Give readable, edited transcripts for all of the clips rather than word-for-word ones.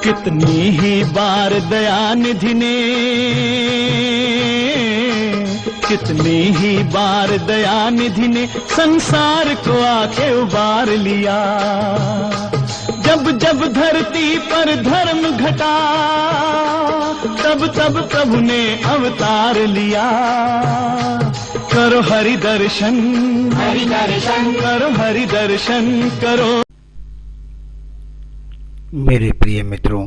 कितनी ही बार दयानिधि ने, कितनी ही बार दयानिधि ने संसार को आके उबार लिया। जब जब धरती पर धर्म घटा, तब तब प्रभु ने अवतार लिया। करो हरि दर्शन, हरि दर्शन करो, हरि दर्शन करो। मेरे प्रिय मित्रों,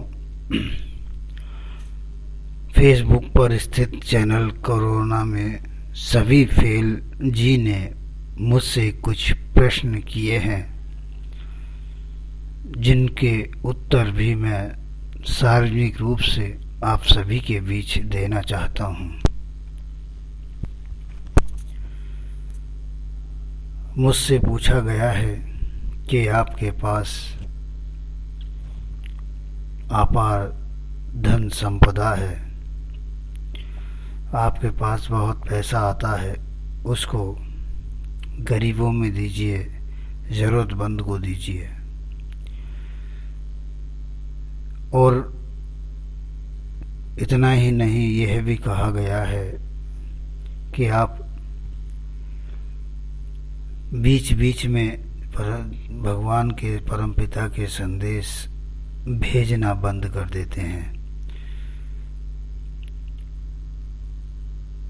फेसबुक पर स्थित चैनल कोरोना में सभी फेल जी ने मुझसे कुछ प्रश्न किए हैं, जिनके उत्तर भी मैं सार्वजनिक रूप से आप सभी के बीच देना चाहता हूं। मुझसे पूछा गया है कि आपके पास अपार धन संपदा है, आपके पास बहुत पैसा आता है, उसको गरीबों में दीजिए, ज़रूरतमंद को दीजिए। और इतना ही नहीं, यह भी कहा गया है कि आप बीच बीच में भगवान के परमपिता के संदेश भेजना बंद कर देते हैं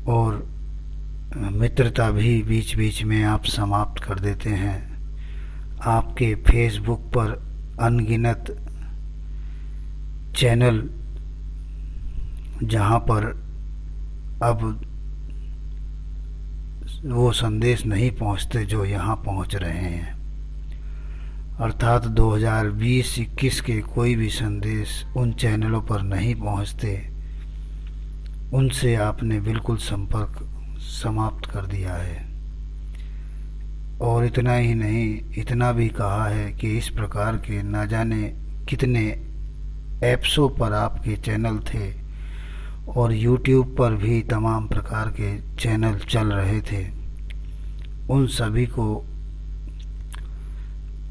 और मित्रता भी बीच बीच में आप समाप्त कर देते हैं। आपके फेसबुक पर अनगिनत चैनल, जहां पर अब वो संदेश नहीं पहुंचते जो यहाँ पहुंच रहे हैं, अर्थात 2020-21 के कोई भी संदेश उन चैनलों पर नहीं पहुंचते, उनसे आपने बिल्कुल संपर्क समाप्त कर दिया है। और इतना ही नहीं, इतना भी कहा है कि इस प्रकार के न जाने कितने ऐप्सों पर आपके चैनल थे और YouTube पर भी तमाम प्रकार के चैनल चल रहे थे, उन सभी को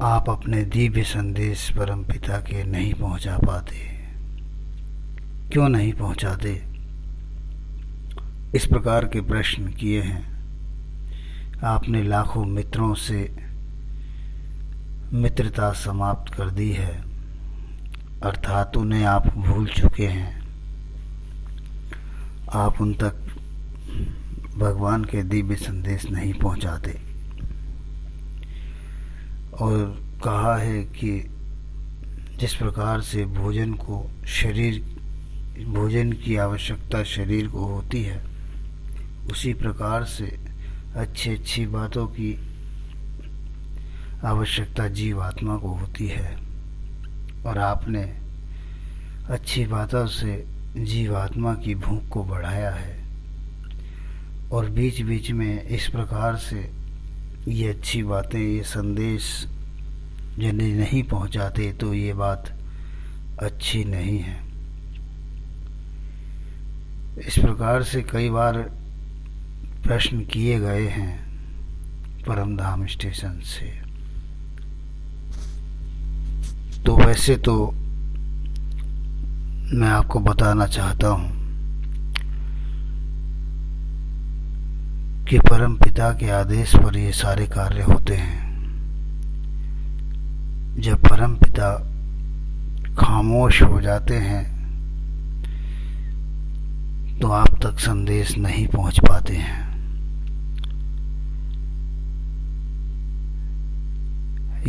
आप अपने दिव्य संदेश परमपिता के नहीं पहुंचा पाते। क्यों नहीं पहुंचाते? इस प्रकार के प्रश्न किए हैं। आपने लाखों मित्रों से मित्रता समाप्त कर दी है, अर्थात उन्हें आप भूल चुके हैं। आप उन तक भगवान के दिव्य संदेश नहीं पहुंचाते। और कहा है कि जिस प्रकार से भोजन की आवश्यकता शरीर को होती है, उसी प्रकार से अच्छी बातों की आवश्यकता जीवात्मा को होती है। और आपने अच्छी बातों से जीवात्मा की भूख को बढ़ाया है और बीच बीच में इस प्रकार से ये अच्छी बातें, ये संदेश जिन्हें नहीं पहुंचाते, तो ये बात अच्छी नहीं है। इस प्रकार से कई बार प्रश्न किए गए हैं परमधाम स्टेशन से। तो वैसे तो मैं आपको बताना चाहता हूं कि परम पिता के आदेश पर ये सारे कार्य होते हैं। जब परम पिता खामोश हो जाते हैं तो आप तक संदेश नहीं पहुंच पाते हैं।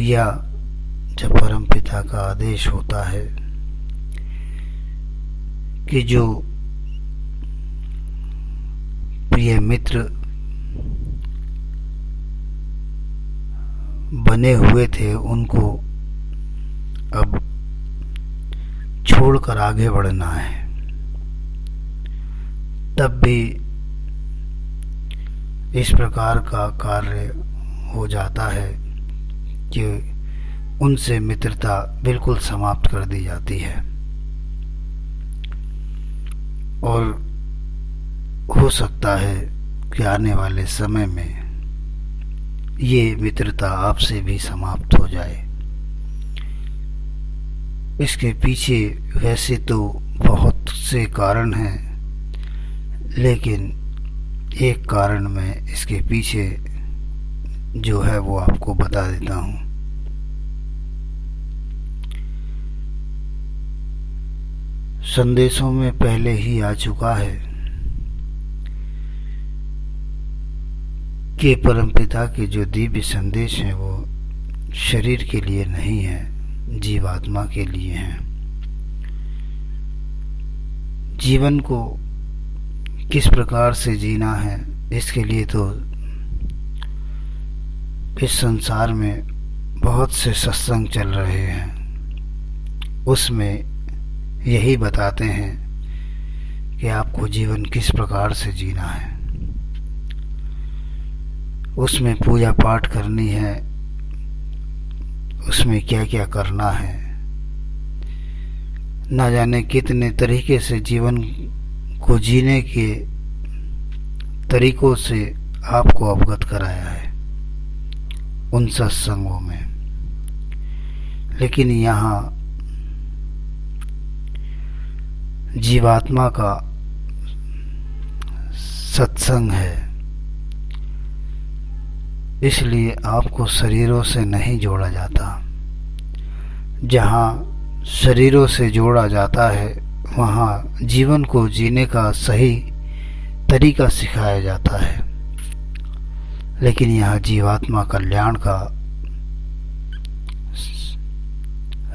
या जब परम पिता का आदेश होता है कि जो प्रिय मित्र बने हुए थे उनको अब छोड़कर आगे बढ़ना है, तब भी इस प्रकार का कार्य हो जाता है कि उनसे मित्रता बिल्कुल समाप्त कर दी जाती है। और हो सकता है कि आने वाले समय में ये मित्रता आपसे भी समाप्त हो जाए। इसके पीछे वैसे तो बहुत से कारण हैं, लेकिन एक कारण मैं इसके पीछे जो है वो आपको बता देता हूँ। संदेशों में पहले ही आ चुका है कि परमपिता के जो दिव्य संदेश हैं वो शरीर के लिए नहीं है, जीवात्मा के लिए हैं। जीवन को किस प्रकार से जीना है, इसके लिए तो इस संसार में बहुत से सत्संग चल रहे हैं। उसमें यही बताते हैं कि आपको जीवन किस प्रकार से जीना है। उसमें पूजा पाठ करनी है, उसमें क्या क्या करना है, ना जाने कितने तरीके से जीवन को जीने के तरीकों से आपको अवगत कराया है उन सत्संगों में। लेकिन यहाँ जीवात्मा का सत्संग है, इसलिए आपको शरीरों से नहीं जोड़ा जाता। जहाँ शरीरों से जोड़ा जाता है वहाँ जीवन को जीने का सही तरीका सिखाया जाता है, लेकिन यहाँ जीवात्मा कल्याण का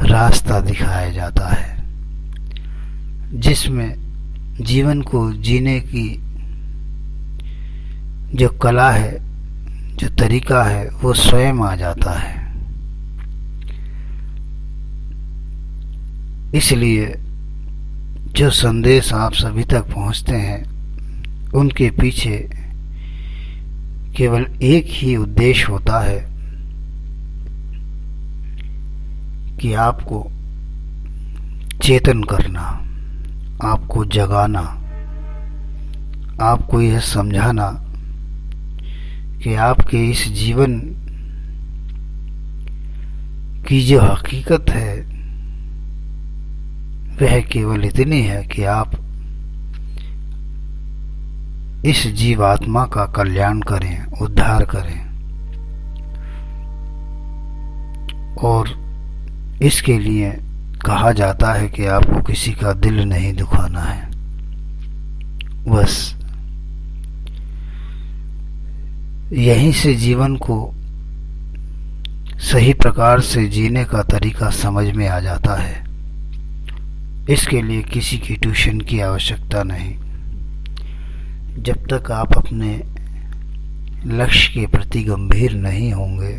रास्ता दिखाया जाता है, जिसमें जीवन को जीने की जो कला है, जो तरीका है, वो स्वयं आ जाता है। इसलिए जो संदेश आप सभी तक पहुंचते हैं उनके पीछे केवल एक ही उद्देश्य होता है कि आपको चेतन करना, आपको जगाना, आपको यह समझाना कि आपके इस जीवन की जो हकीकत है वह केवल इतनी है कि आप इस जीवात्मा का कल्याण करें, उद्धार करें, और इसके लिए कहा जाता है कि आपको किसी का दिल नहीं दुखाना है। बस यहीं से जीवन को सही प्रकार से जीने का तरीका समझ में आ जाता है। इसके लिए किसी की ट्यूशन की आवश्यकता नहीं। जब तक आप अपने लक्ष्य के प्रति गंभीर नहीं होंगे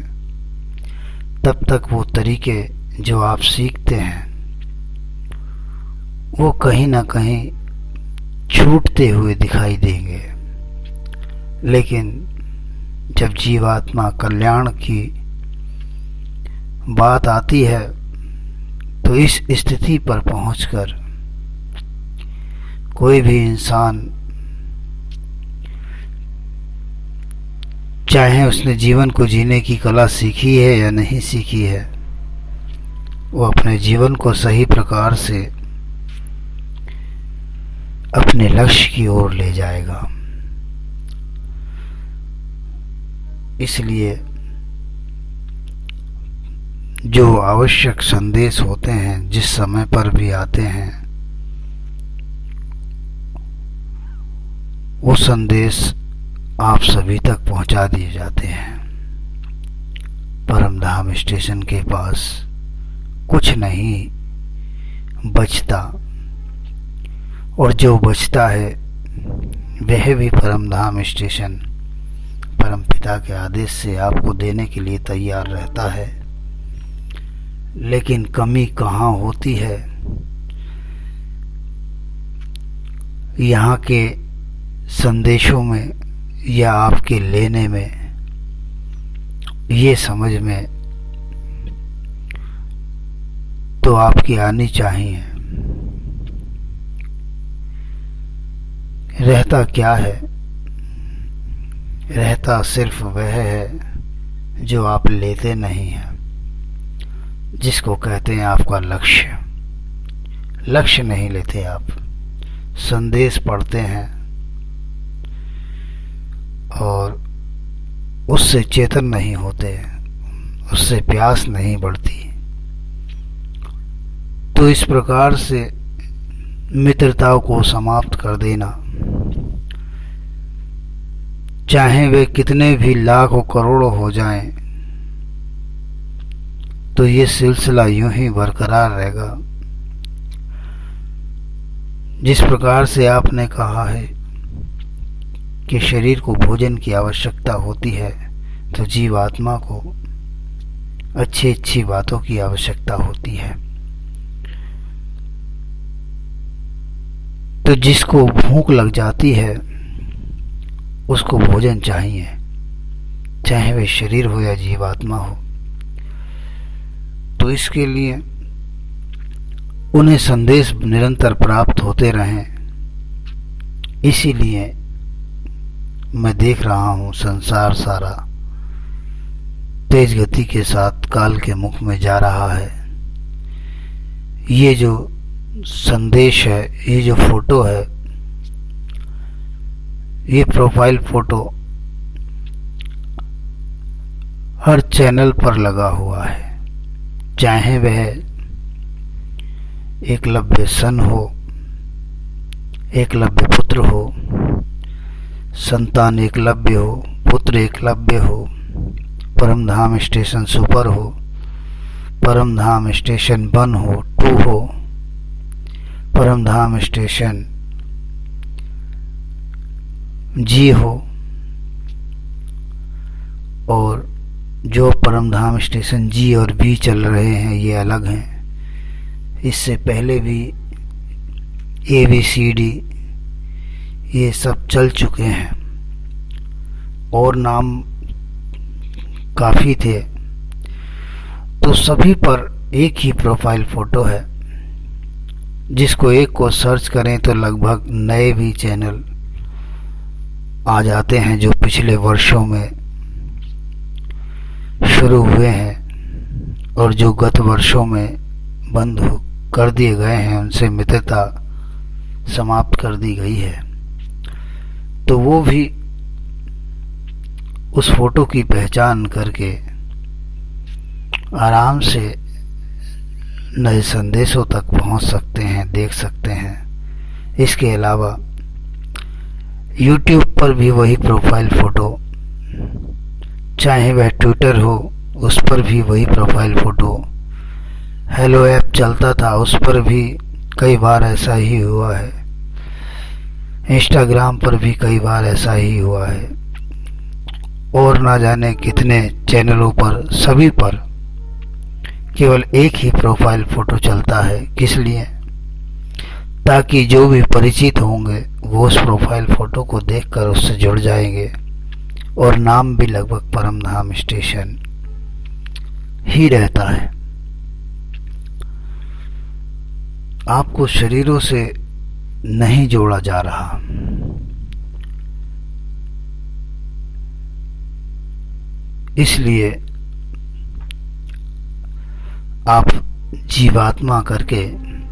तब तक वो तरीके जो आप सीखते हैं वो कहीं ना कहीं छूटते हुए दिखाई देंगे। लेकिन जब जीवात्मा कल्याण की बात आती है तो इस स्थिति पर पहुंचकर कोई भी इंसान, चाहे उसने जीवन को जीने की कला सीखी है या नहीं सीखी है, वो अपने जीवन को सही प्रकार से अपने लक्ष्य की ओर ले जाएगा। इसलिए जो आवश्यक संदेश होते हैं, जिस समय पर भी आते हैं, वो संदेश आप सभी तक पहुंचा दिए जाते हैं। परमधाम स्टेशन के पास कुछ नहीं बचता, और जो बचता है वह भी परमधाम स्टेशन परमपिता के आदेश से आपको देने के लिए तैयार रहता है। लेकिन कमी कहाँ होती है? यहाँ के संदेशों में या आपके लेने में, ये समझ में तो आपकी आनी चाहिए। रहता क्या है? रहता सिर्फ वह है जो आप लेते नहीं हैं, जिसको कहते हैं आपका लक्ष्य। लक्ष्य नहीं लेते, आप संदेश पढ़ते हैं और उससे चेतन नहीं होते, उससे प्यास नहीं बढ़ती। तो इस प्रकार से मित्रताओं को समाप्त कर देना, चाहे वे कितने भी लाखों करोड़ों हो जाएं, तो ये सिलसिला यूं ही बरकरार रहेगा। जिस प्रकार से आपने कहा है कि शरीर को भोजन की आवश्यकता होती है, तो जीवात्मा को अच्छी अच्छी बातों की आवश्यकता होती है। तो जिसको भूख लग जाती है उसको भोजन चाहिए, चाहे वह शरीर हो या जीवात्मा हो। तो इसके लिए उन्हें संदेश निरंतर प्राप्त होते रहें। इसीलिए मैं देख रहा हूं संसार सारा तेज गति के साथ काल के मुख में जा रहा है। ये जो संदेश है, ये जो फोटो है, ये प्रोफाइल फोटो हर चैनल पर लगा हुआ है, चाहे वह एकलव्य सन हो, एकलव्य पुत्र हो, संतान एकलव्य हो, पुत्र एकलव्य हो, परमधाम स्टेशन सुपर हो, परमधाम स्टेशन 1 हो, 2 हो, परमधाम स्टेशन जी हो, और जो परमधाम स्टेशन जी और बी चल रहे हैं ये अलग हैं। इससे पहले भी ABCD ये सब चल चुके हैं और नाम काफ़ी थे। तो सभी पर एक ही प्रोफाइल फ़ोटो है, जिसको एक को सर्च करें तो लगभग नए भी चैनल आ जाते हैं जो पिछले वर्षों में शुरू हुए हैं और जो गत वर्षों में बंद कर दिए गए हैं, उनसे मित्रता समाप्त कर दी गई है। तो वो भी उस फोटो की पहचान करके आराम से नए संदेशों तक पहुंच सकते हैं, देख सकते हैं। इसके अलावा YouTube पर भी वही प्रोफाइल फ़ोटो, चाहे वह ट्विटर हो उस पर भी वही प्रोफाइल फ़ोटो, हेलो ऐप चलता था उस पर भी कई बार ऐसा ही हुआ है, इंस्टाग्राम पर भी कई बार ऐसा ही हुआ है, और ना जाने कितने चैनलों पर, सभी पर केवल एक ही प्रोफाइल फ़ोटो चलता है। किस लिए? ताकि जो भी परिचित होंगे वो उस प्रोफाइल फ़ोटो को देखकर उससे जुड़ जाएंगे, और नाम भी लगभग परमधाम स्टेशन ही रहता है। आपको शरीरों से नहीं जोड़ा जा रहा, इसलिए आप जीवात्मा करके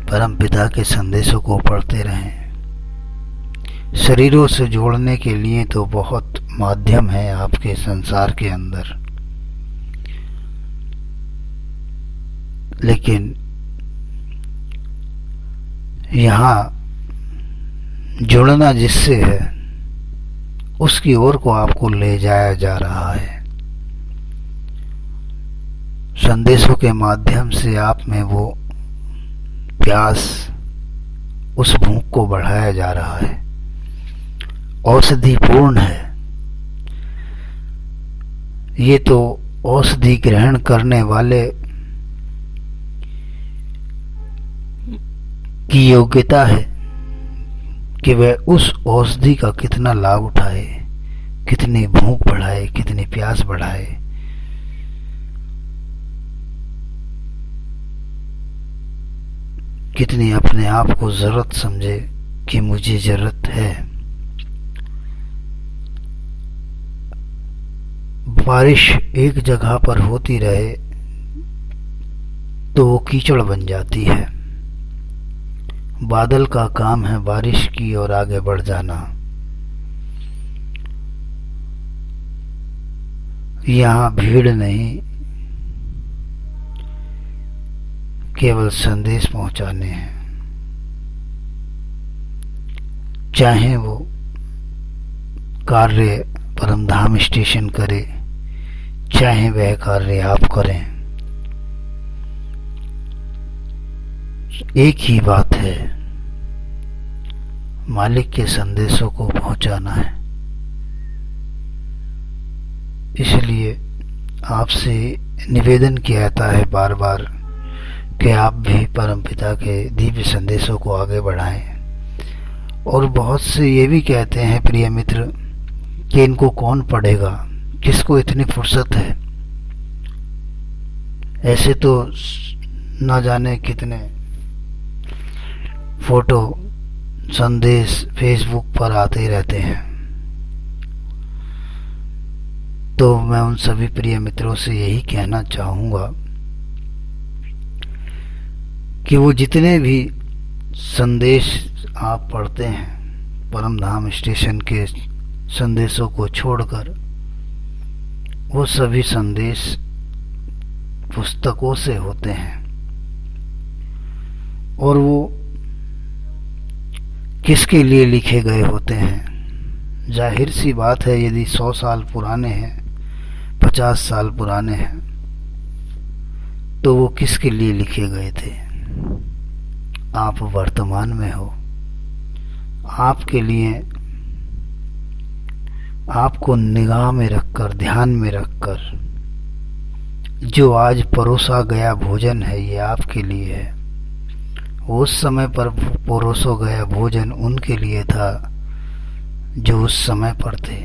परम पिता के संदेशों को पढ़ते रहें। शरीरों से जोड़ने के लिए तो बहुत माध्यम है आपके संसार के अंदर, लेकिन यहाँ जुड़ना जिससे है उसकी ओर को आपको ले जाया जा रहा है। संदेशों के माध्यम से आप में वो प्यास, उस भूख को बढ़ाया जा रहा है। औषधि पूर्ण है ये, तो औषधि ग्रहण करने वाले की योग्यता है कि वह उस औषधि का कितना लाभ उठाए, कितनी भूख बढ़ाए, कितनी प्यास बढ़ाए। कितनी अपने आप को जरूरत समझे कि मुझे जरूरत है। बारिश एक जगह पर होती रहे तो वो कीचड़ बन जाती है, बादल का काम है बारिश की ओर आगे बढ़ जाना। यहाँ भीड़ नहीं, केवल संदेश पहुंचाने हैं। चाहे वो कार्य परमधाम स्टेशन करे, चाहे वह कार्य आप करें, एक ही बात है, मालिक के संदेशों को पहुंचाना है। इसलिए आपसे निवेदन किया जाता है बार बार कि आप भी परमपिता के दिव्य संदेशों को आगे बढ़ाएं। और बहुत से ये भी कहते हैं प्रिय मित्र कि इनको कौन पढ़ेगा, किसको इतनी फुर्सत है। ऐसे तो ना जाने कितने फोटो संदेश फेसबुक पर आते रहते हैं। तो मैं उन सभी प्रिय मित्रों से यही कहना चाहूँगा कि वो जितने भी संदेश आप पढ़ते हैं परमधाम स्टेशन के संदेशों को छोड़कर, वो सभी संदेश पुस्तकों से होते हैं। और वो किसके लिए लिखे गए होते हैं? जाहिर सी बात है, यदि 100 साल पुराने हैं, 50 साल पुराने हैं, तो वो किसके लिए लिखे गए थे? आप वर्तमान में हो, आपके लिए, आपको निगाह में रखकर, ध्यान में रखकर जो आज परोसा गया भोजन है, ये आपके लिए है। उस समय पर परोसा गया भोजन उनके लिए था जो उस समय पर थे।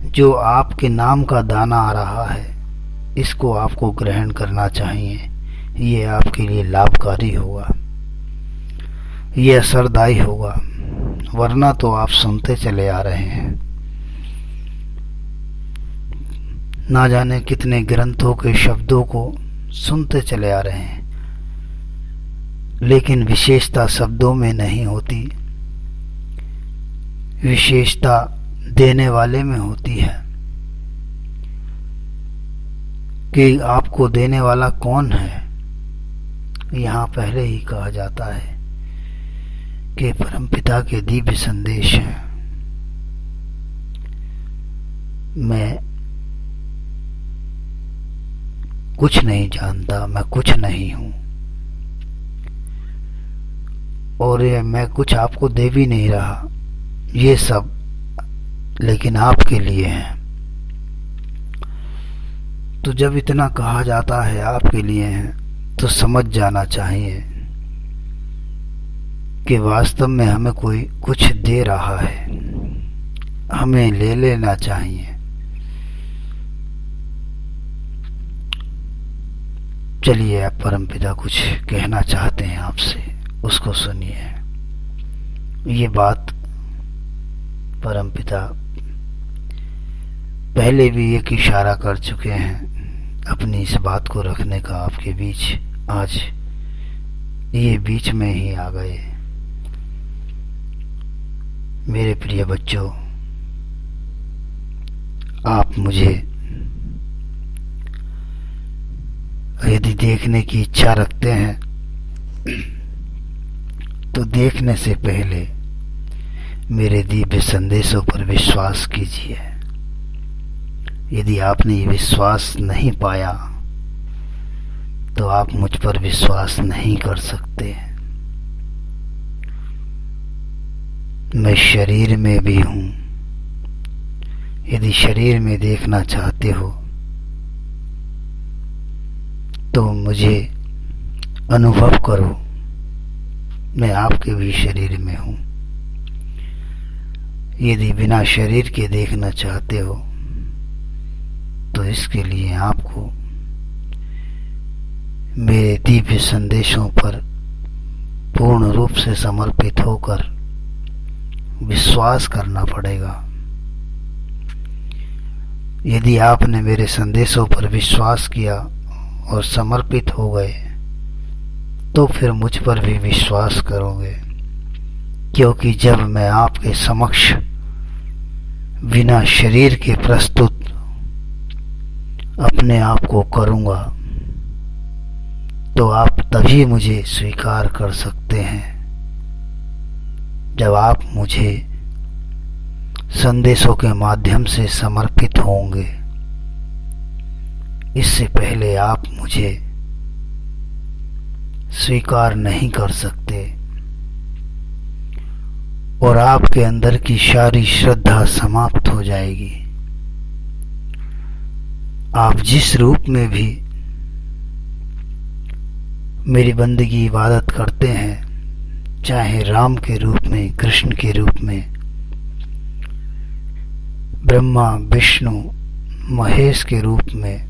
जो आपके नाम का दाना आ रहा है, इसको आपको ग्रहण करना चाहिए। ये आपके लिए लाभकारी होगा, ये असरदायी होगा। वरना तो आप सुनते चले आ रहे हैं, ना जाने कितने ग्रंथों के शब्दों को सुनते चले आ रहे हैं, लेकिन विशेषता शब्दों में नहीं होती, विशेषता देने वाले में होती है। कि आपको देने वाला कौन है, यहाँ पहले ही कहा जाता है कि परमपिता के दिव्य संदेश हैं। मैं कुछ नहीं जानता, मैं कुछ नहीं हूं, और ये मैं कुछ आपको दे भी नहीं रहा, ये सब लेकिन आपके लिए है। तो जब इतना कहा जाता है आपके लिए है, तो समझ जाना चाहिए कि वास्तव में हमें कोई कुछ दे रहा है, हमें ले लेना चाहिए। चलिए, आप परमपिता कुछ कहना चाहते हैं आपसे, उसको सुनिए। ये बात परमपिता पहले भी एक इशारा कर चुके हैं अपनी इस बात को रखने का आपके बीच। आज ये बीच में ही आ गए। मेरे प्रिय बच्चों, आप मुझे यदि देखने की इच्छा रखते हैं तो देखने से पहले मेरे दिव्य संदेशों पर विश्वास कीजिए। यदि आपने ये विश्वास नहीं पाया तो आप मुझ पर विश्वास नहीं कर सकते। मैं शरीर में भी हूं। यदि शरीर में देखना चाहते हो तो मुझे अनुभव करो, मैं आपके भी शरीर में हूं। यदि बिना शरीर के देखना चाहते हो तो इसके लिए आपको मेरे दिव्य संदेशों पर पूर्ण रूप से समर्पित होकर विश्वास करना पड़ेगा। यदि आपने मेरे संदेशों पर विश्वास किया और समर्पित हो गए तो फिर मुझ पर भी विश्वास करोगे, क्योंकि जब मैं आपके समक्ष बिना शरीर के प्रस्तुत अपने आप को करूँगा तो आप तभी मुझे स्वीकार कर सकते हैं जब आप मुझे संदेशों के माध्यम से समर्पित होंगे। इससे पहले आप मुझे स्वीकार नहीं कर सकते और आपके अंदर की सारी श्रद्धा समाप्त हो जाएगी। आप जिस रूप में भी मेरी बंदगी इबादत करते हैं, चाहे राम के रूप में, कृष्ण के रूप में, ब्रह्मा विष्णु महेश के रूप में,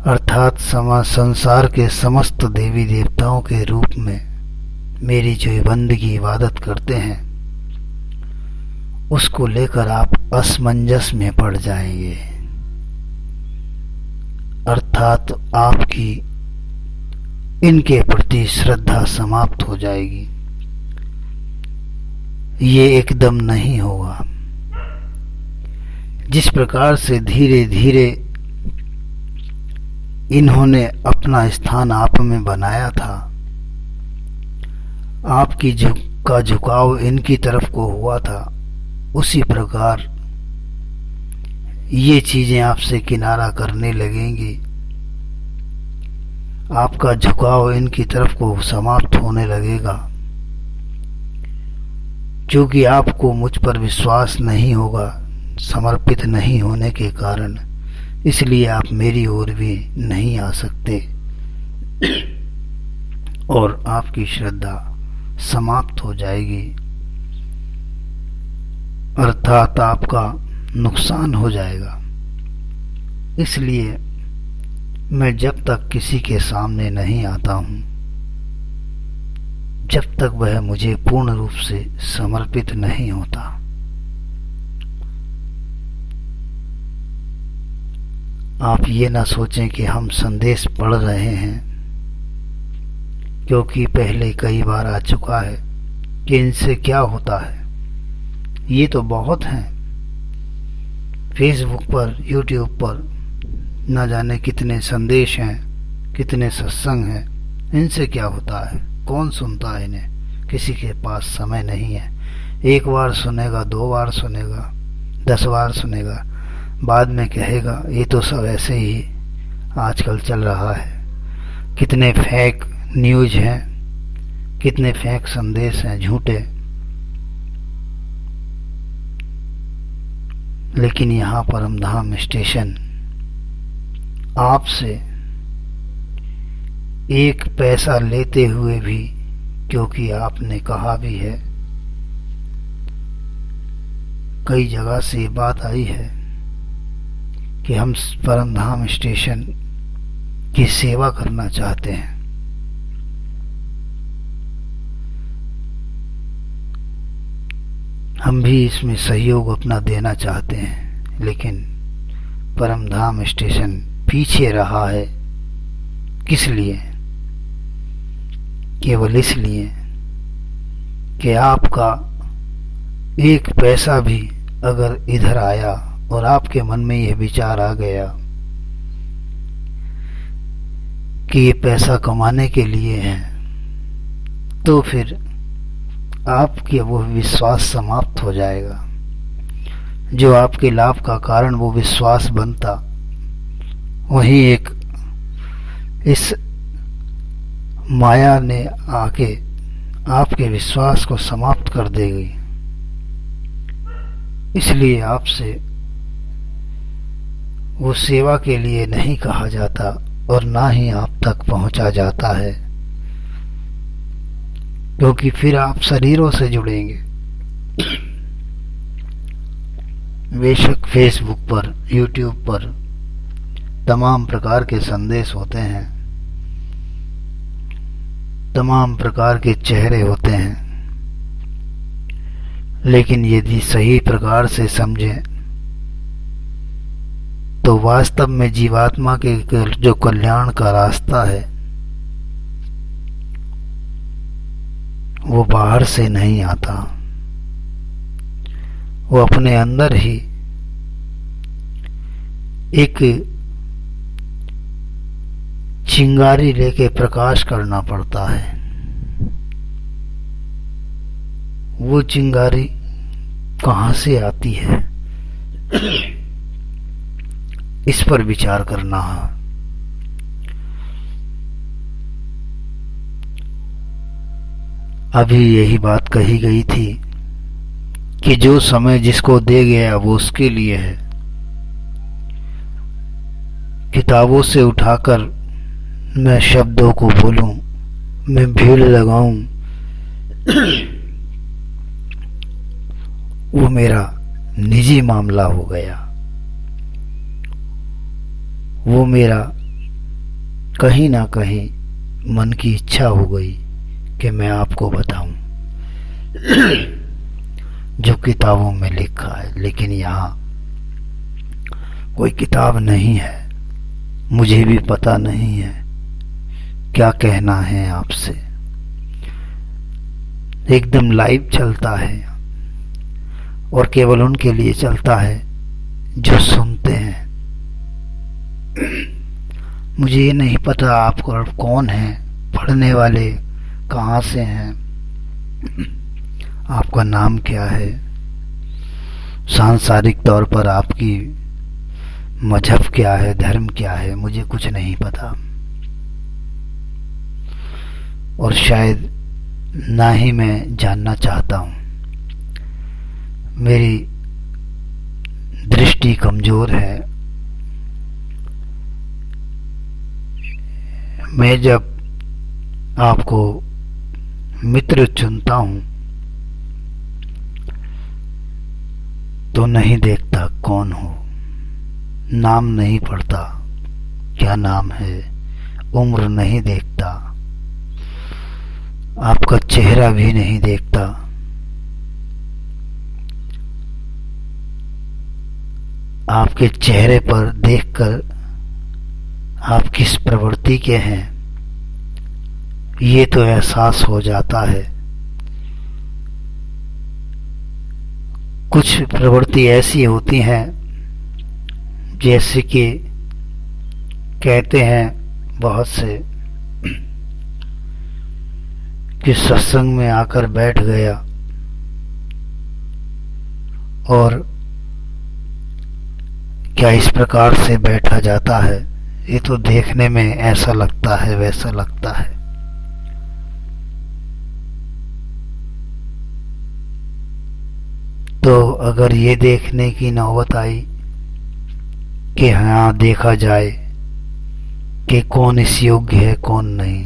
अर्थात संसार के समस्त देवी देवताओं के रूप में मेरी जो बंदगी इबादत करते हैं, उसको लेकर आप असमंजस में पड़ जाएंगे। अर्थात आपकी इनके प्रति श्रद्धा समाप्त हो जाएगी। ये एकदम नहीं होगा। जिस प्रकार से धीरे धीरे इन्होंने अपना स्थान आप में बनाया था, आपकी झुकाव इनकी तरफ को हुआ था, उसी प्रकार ये चीजें आपसे किनारा करने लगेंगी। आपका झुकाव इनकी तरफ को समाप्त होने लगेगा, क्योंकि आपको मुझ पर विश्वास नहीं होगा समर्पित नहीं होने के कारण। इसलिए आप मेरी ओर भी नहीं आ सकते और आपकी श्रद्धा समाप्त हो जाएगी, अर्थात आपका नुकसान हो जाएगा। इसलिए मैं जब तक किसी के सामने नहीं आता हूं, जब तक वह मुझे पूर्ण रूप से समर्पित नहीं होता, आप ये ना सोचें कि हम संदेश पढ़ रहे हैं, क्योंकि पहले कई बार आ चुका है कि इनसे क्या होता है। ये तो बहुत हैं, फेसबुक पर, यूट्यूब पर न जाने कितने संदेश हैं, कितने सत्संग हैं। इनसे क्या होता है, कौन सुनता है इन्हें? किसी के पास समय नहीं है। एक बार सुनेगा, 2 बार सुनेगा, 10 बार सुनेगा, बाद में कहेगा ये तो सब ऐसे ही आजकल चल रहा है। कितने फेक न्यूज हैं, कितने फेक संदेश हैं, झूठे। लेकिन यहाँ परमधाम स्टेशन आपसे एक पैसा लेते हुए भी, क्योंकि आपने कहा भी है, कई जगह से बात आई है कि हम परमधाम स्टेशन की सेवा करना चाहते हैं। हम भी इसमें सहयोग अपना देना चाहते हैं, लेकिन परमधाम स्टेशन पीछे रहा है। किस लिए? केवल इसलिए कि आपका एक पैसा भी अगर इधर आया और आपके मन में यह विचार आ गया कि ये पैसा कमाने के लिए है, तो फिर आपके वो विश्वास समाप्त हो जाएगा। जो आपके लाभ का कारण वो विश्वास बनता, वही एक इस माया ने आके आपके विश्वास को समाप्त कर देगी। इसलिए आपसे वो सेवा के लिए नहीं कहा जाता और ना ही आप तक पहुंचा जाता है, क्योंकि फिर आप शरीरों से जुड़ेंगे। बेशक फेसबुक पर, यूट्यूब पर तमाम प्रकार के संदेश होते हैं, तमाम प्रकार के चेहरे होते हैं, लेकिन यदि सही प्रकार से समझें तो वास्तव में जीवात्मा के जो कल्याण का रास्ता है वो बाहर से नहीं आता, वो अपने अंदर ही एक चिंगारी लेके प्रकाश करना पड़ता है। वो चिंगारी कहाँ से आती है, इस पर विचार करना है। अभी यही बात कही गई थी कि जो समय जिसको दे गया वो उसके लिए है। किताबों से उठाकर मैं शब्दों को बोलूं, मैं भीड़ लगाऊं, वो मेरा निजी मामला हो गया। वो मेरा कहीं ना कहीं मन की इच्छा हो गई कि मैं आपको बताऊं जो किताबों में लिखा है, लेकिन यहाँ कोई किताब नहीं है, मुझे भी पता नहीं है क्या कहना है आपसे। एकदम लाइव चलता है और केवल उनके लिए चलता है जो सुनते हैं। मुझे ये नहीं पता आप कौन हैं, पढ़ने वाले कहाँ से हैं, आपका नाम क्या है, सांसारिक तौर पर आपकी मजहब क्या है, धर्म क्या है, मुझे कुछ नहीं पता और शायद ना ही मैं जानना चाहता हूँ। मेरी दृष्टि कमजोर है। मैं जब आपको मित्र चुनता हूँ तो नहीं देखता कौन हो, नाम नहीं पढ़ता क्या नाम है, उम्र नहीं देखता, आपका चेहरा भी नहीं देखता। आपके चेहरे पर देखकर आप किस प्रवृत्ति के हैं ये तो एहसास हो जाता है। कुछ प्रवृत्ति ऐसी होती हैं जैसे कि कहते हैं बहुत से कि सत्संग में आकर बैठ गया और क्या इस प्रकार से बैठा जाता है, ये तो देखने में ऐसा लगता है वैसा लगता है। तो अगर ये देखने की नौबत आई कि हाँ देखा जाए कि कौन इस योग्य है कौन नहीं,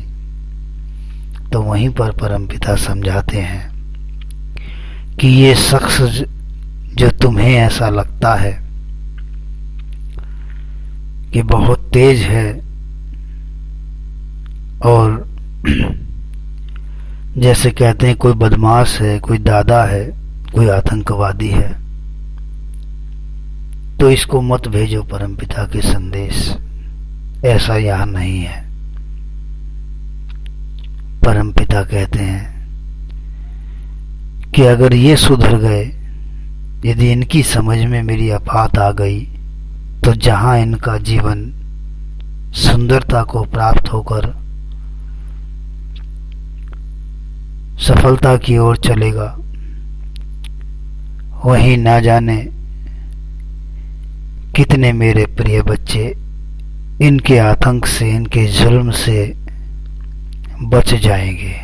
तो वहीं पर परमपिता समझाते हैं कि ये शख्स जो तुम्हें ऐसा लगता है कि बहुत तेज है और जैसे कहते हैं कोई बदमाश है, कोई दादा है, कोई आतंकवादी है, तो इसको मत भेजो परमपिता के संदेश, ऐसा यहाँ नहीं है। परमपिता कहते हैं कि अगर ये सुधर गए, यदि इनकी समझ में मेरी बात आ गई, तो जहां इनका जीवन सुंदरता को प्राप्त होकर सफलता की ओर चलेगा, वहीं ना जाने कितने मेरे प्रिय बच्चे इनके आतंक से, इनके जुल्म से बच जाएंगे।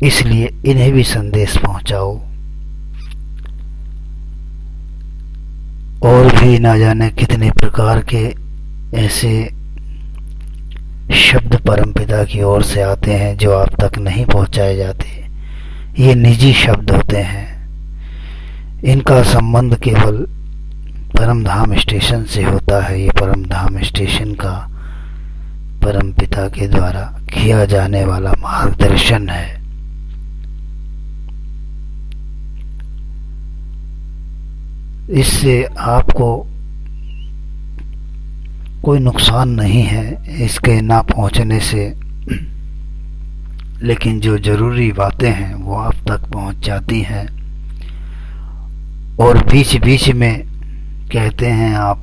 इसलिए इन्हें भी संदेश पहुंचाओ और भी ना जाने कितने प्रकार के ऐसे शब्द परमपिता की ओर से आते हैं जो आप तक नहीं पहुंचाए जाते। ये निजी शब्द होते हैं, इनका संबंध केवल परमधाम स्टेशन से होता है। ये परमधाम स्टेशन का परमपिता के द्वारा किया जाने वाला मार्गदर्शन है। इससे आपको कोई नुकसान नहीं है इसके ना पहुंचने से, लेकिन जो ज़रूरी बातें हैं वो आप तक पहुंच जाती हैं और बीच बीच में कहते हैं आप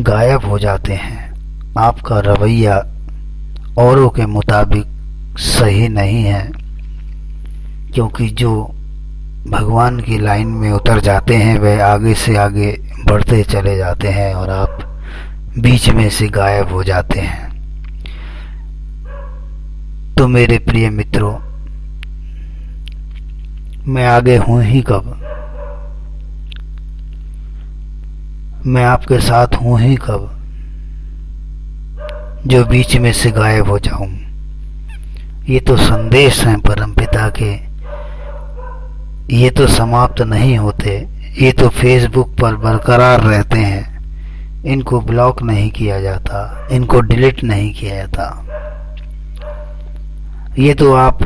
गायब हो जाते हैं। आपका रवैया औरों के मुताबिक सही नहीं है, क्योंकि जो भगवान की लाइन में उतर जाते हैं वह आगे से आगे बढ़ते चले जाते हैं और आप बीच में से गायब हो जाते हैं। तो मेरे प्रिय मित्रों, मैं आगे हूं ही कब, मैं आपके साथ हूं ही कब जो बीच में से गायब हो जाऊं। ये तो संदेश हैं परमपिता के, ये तो समाप्त नहीं होते, ये तो फेसबुक पर बरकरार रहते हैं। इनको ब्लॉक नहीं किया जाता, इनको डिलीट नहीं किया जाता। ये तो आप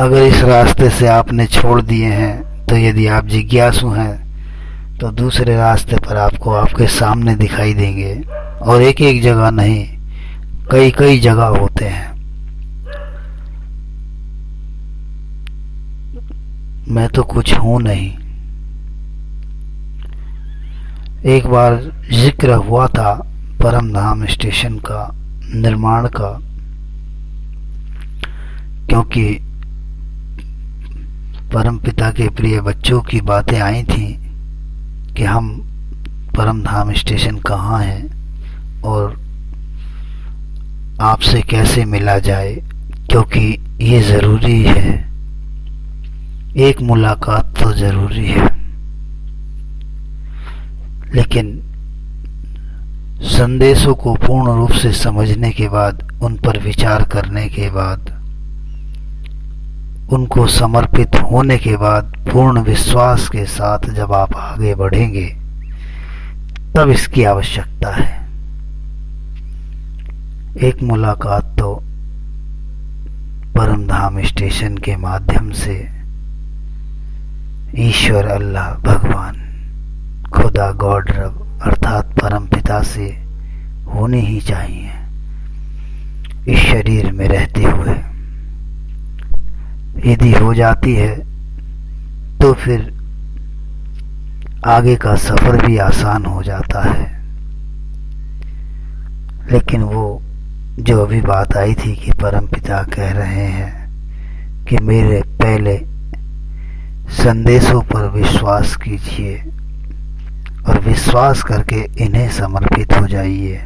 अगर इस रास्ते से आपने छोड़ दिए हैं, तो यदि आप जिज्ञासु हैं तो दूसरे रास्ते पर आपको आपके सामने दिखाई देंगे, और एक एक जगह नहीं, कई कई जगह होते हैं। मैं तो कुछ हूं नहीं। एक बार जिक्र हुआ था परम धाम स्टेशन का निर्माण का, क्योंकि परम पिता के प्रिय बच्चों की बातें आई थी कि हम परम धाम स्टेशन कहाँ है और आपसे कैसे मिला जाए, क्योंकि ये ज़रूरी है, एक मुलाकात तो ज़रूरी है। लेकिन संदेशों को पूर्ण रूप से समझने के बाद, उन पर विचार करने के बाद, उनको समर्पित होने के बाद, पूर्ण विश्वास के साथ जब आप आगे बढ़ेंगे, तब इसकी आवश्यकता है। एक मुलाकात तो परम धाम स्टेशन के माध्यम से ईश्वर, अल्लाह, भगवान, खुदा, गॉड, रब अर्थात परम पिता से होनी ही चाहिए इस शरीर में रहते हुए। यदि हो जाती है तो फिर आगे का सफर भी आसान हो जाता है। लेकिन वो जो अभी बात आई थी कि परमपिता कह रहे हैं कि मेरे पहले संदेशों पर विश्वास कीजिए और विश्वास करके इन्हें समर्पित हो जाइए,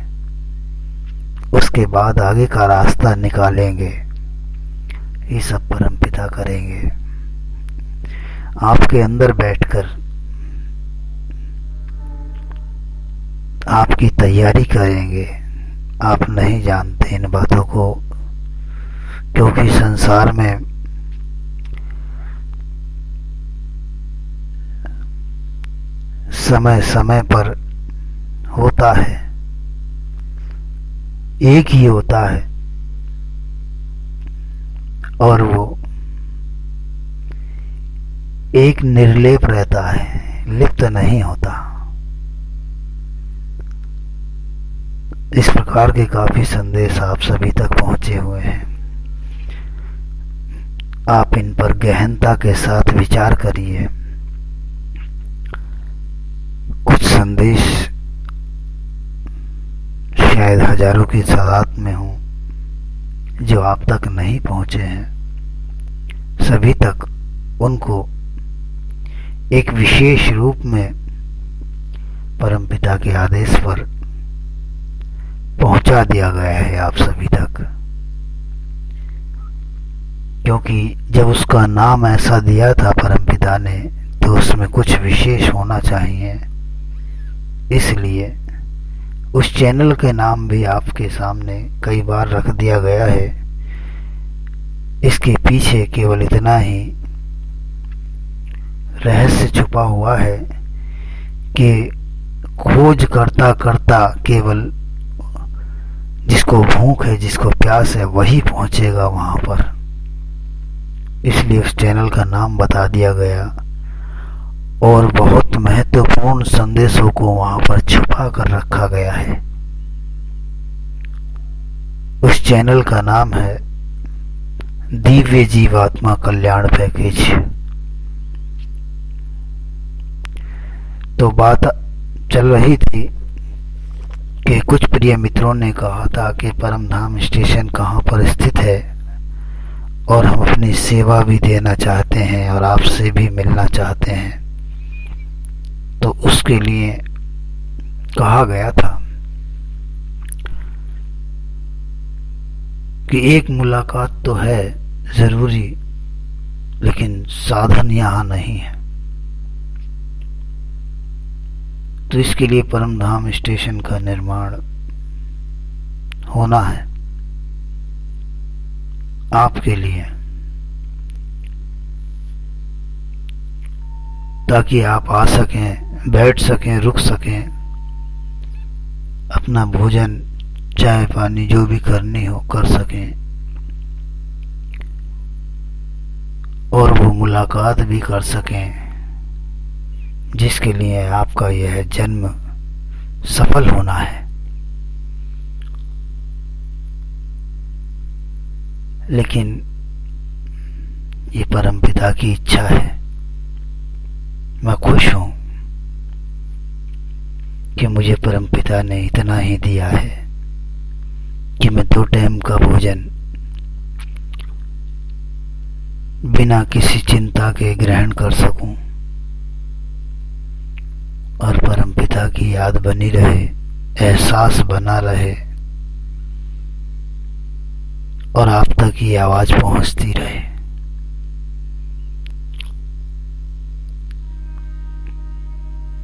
उसके बाद आगे का रास्ता निकालेंगे। ये सब परमपिता करेंगे। आपके अंदर बैठकर आपकी तैयारी करेंगे। आप नहीं जानते इन बातों को, क्योंकि संसार में समय समय पर होता है, एक ही होता है और वो एक निर्लेप रहता है, लिप्त नहीं होता। इस प्रकार के काफी संदेश आप सभी तक पहुंचे हुए हैं। आप इन पर गहनता के साथ विचार करिए। कुछ संदेश शायद हजारों की तादाद में हों जो आप तक नहीं पहुंचे हैं। सभी तक उनको एक विशेष रूप में परमपिता के आदेश पर पहुंचा दिया गया है आप सभी तक, क्योंकि जब उसका नाम ऐसा दिया था परमपिता ने, तो उसमें कुछ विशेष होना चाहिए। इसलिए उस चैनल के नाम भी आपके सामने कई बार रख दिया गया है। इसके पीछे केवल इतना ही रहस्य छुपा हुआ है कि खोज करता करता केवल जिसको भूख है, जिसको प्यास है, वही पहुंचेगा वहां पर। इसलिए उस चैनल का नाम बता दिया गया और बहुत महत्वपूर्ण संदेशों को वहां पर छुपा कर रखा गया है। उस चैनल का नाम है दिव्य जीवात्मा कल्याण पैकेज। तो बात चल रही थी कि कुछ प्रिय मित्रों ने कहा था कि परमधाम स्टेशन कहाँ पर स्थित है और हम अपनी सेवा भी देना चाहते हैं और आपसे भी मिलना चाहते हैं। तो उसके लिए कहा गया था कि एक मुलाकात तो है जरूरी, लेकिन साधन यहाँ नहीं है। तो इसके लिए परमधाम स्टेशन का निर्माण होना है आपके लिए, ताकि आप आ सकें, बैठ सकें, रुक सकें, अपना भोजन, चाय पानी जो भी करनी हो कर सकें और वो मुलाकात भी कर सकें जिसके लिए आपका यह जन्म सफल होना है। लेकिन ये परमपिता की इच्छा है। मैं खुश हूं कि मुझे परमपिता ने इतना ही दिया है कि मैं 2 टाइम का भोजन बिना किसी चिंता के ग्रहण कर सकूं और परमपिता की याद बनी रहे, एहसास बना रहे और आप तक ये आवाज पहुंचती रहे।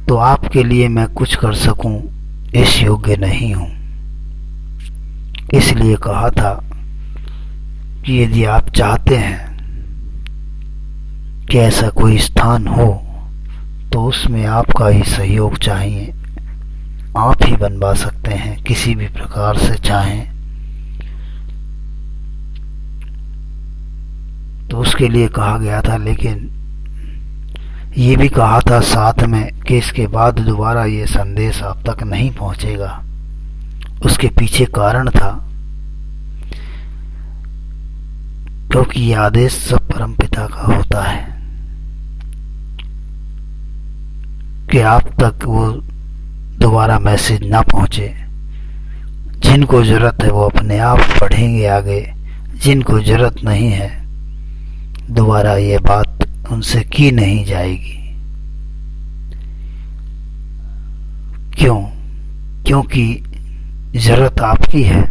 तो आपके लिए मैं कुछ कर सकूं इस योग्य नहीं हूं। इसलिए कहा था कि यदि आप चाहते हैं कि ऐसा कोई स्थान हो तो उसमें आपका ही सहयोग चाहिए। आप ही बनवा सकते हैं किसी भी प्रकार से चाहें तो उसके लिए कहा गया था। लेकिन ये भी कहा था साथ में कि इसके बाद दोबारा ये संदेश आप तक नहीं पहुंचेगा। उसके पीछे कारण था क्योंकि ये आदेश सब परमपिता का होता है कि आप तक वो दोबारा मैसेज ना पहुंचे। जिनको जरूरत है वो अपने आप पढ़ेंगे आगे, जिनको जरूरत नहीं है दोबारा ये बात उनसे की नहीं जाएगी। क्यों? क्योंकि जरूरत आपकी है,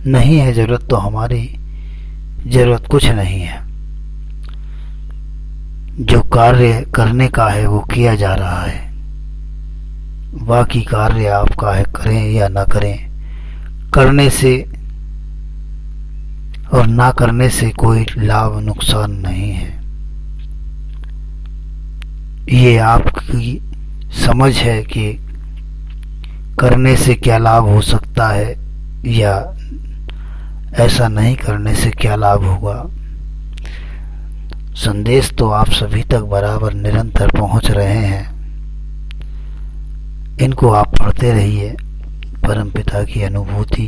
नहीं है जरूरत तो हमारी जरूरत कुछ नहीं है। जो कार्य करने का है वो किया जा रहा है, बाकी कार्य आपका है, करें या ना करें। करने से और ना करने से कोई लाभ नुकसान नहीं है। ये आपकी समझ है कि करने से क्या लाभ हो सकता है या ऐसा नहीं करने से क्या लाभ होगा। संदेश तो आप सभी तक बराबर निरंतर पहुंच रहे हैं। इनको आप पढ़ते रहिए। परमपिता की अनुभूति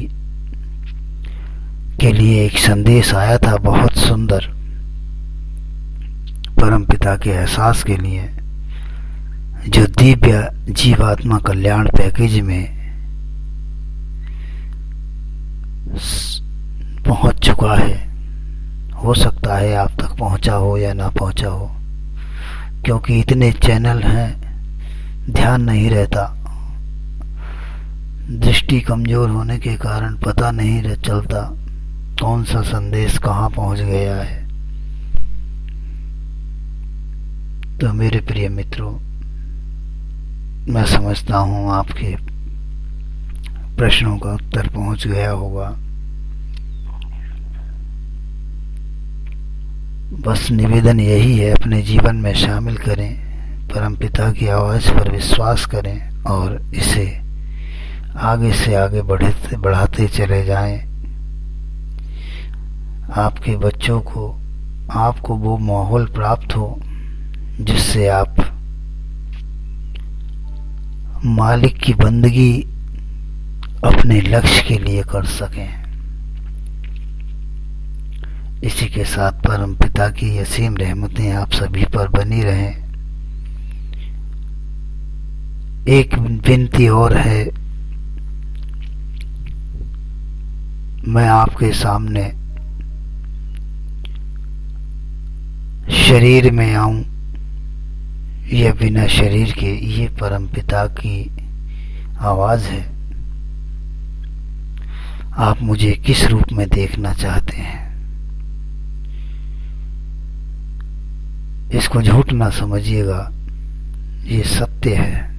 के लिए एक संदेश आया था बहुत सुंदर, परमपिता के एहसास के लिए, जो दिव्य जीवात्मा कल्याण पैकेज में पहुंच चुका है। हो सकता है आप तक पहुंचा हो या ना पहुंचा हो, क्योंकि इतने चैनल हैं, ध्यान नहीं रहता। दृष्टि कमजोर होने के कारण पता नहीं चलता कौन सा संदेश कहाँ पहुंच गया है। तो मेरे प्रिय मित्रों, मैं समझता हूं आपके प्रश्नों का उत्तर पहुंच गया होगा। बस निवेदन यही है, अपने जीवन में शामिल करें, परमपिता की आवाज पर विश्वास करें और इसे आगे से आगे बढ़ाते चले जाएं। आपके बच्चों को, आपको वो माहौल प्राप्त हो जिससे आप मालिक की बंदगी अपने लक्ष्य के लिए कर सकें। इसी के साथ परम पिता की असीम रहमतें आप सभी पर बनी रहें। एक विनती और है, मैं आपके सामने शरीर में आऊं या बिना शरीर के, ये परम पिता की आवाज है। आप मुझे किस रूप में देखना चाहते हैं, इसको झूठ ना समझिएगा, ये सत्य है।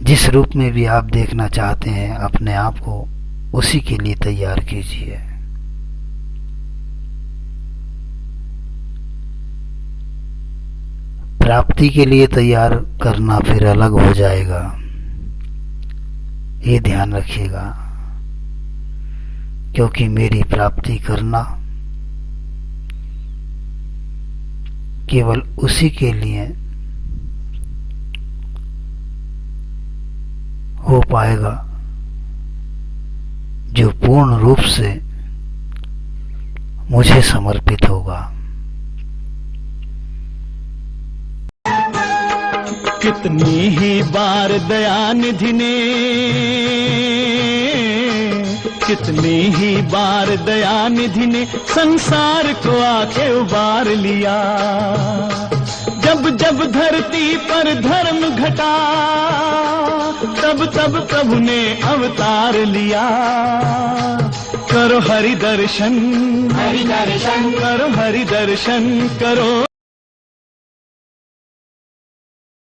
जिस रूप में भी आप देखना चाहते हैं अपने आप को, उसी के लिए तैयार कीजिए। प्राप्ति के लिए तैयार करना फिर अलग हो जाएगा, ये ध्यान रखिएगा। क्योंकि मेरी प्राप्ति करना केवल उसी के लिए हो पाएगा जो पूर्ण रूप से मुझे समर्पित होगा। कितनी ही बार दयानिधि ने, कितनी ही बार दयानिधि ने संसार को आके उबार लिया। जब जब धरती पर धर्म घटा, तब तब प्रभु ने अवतार लिया। करो हरि दर्शन, हरि दर्शन करो, हरि दर्शन करो।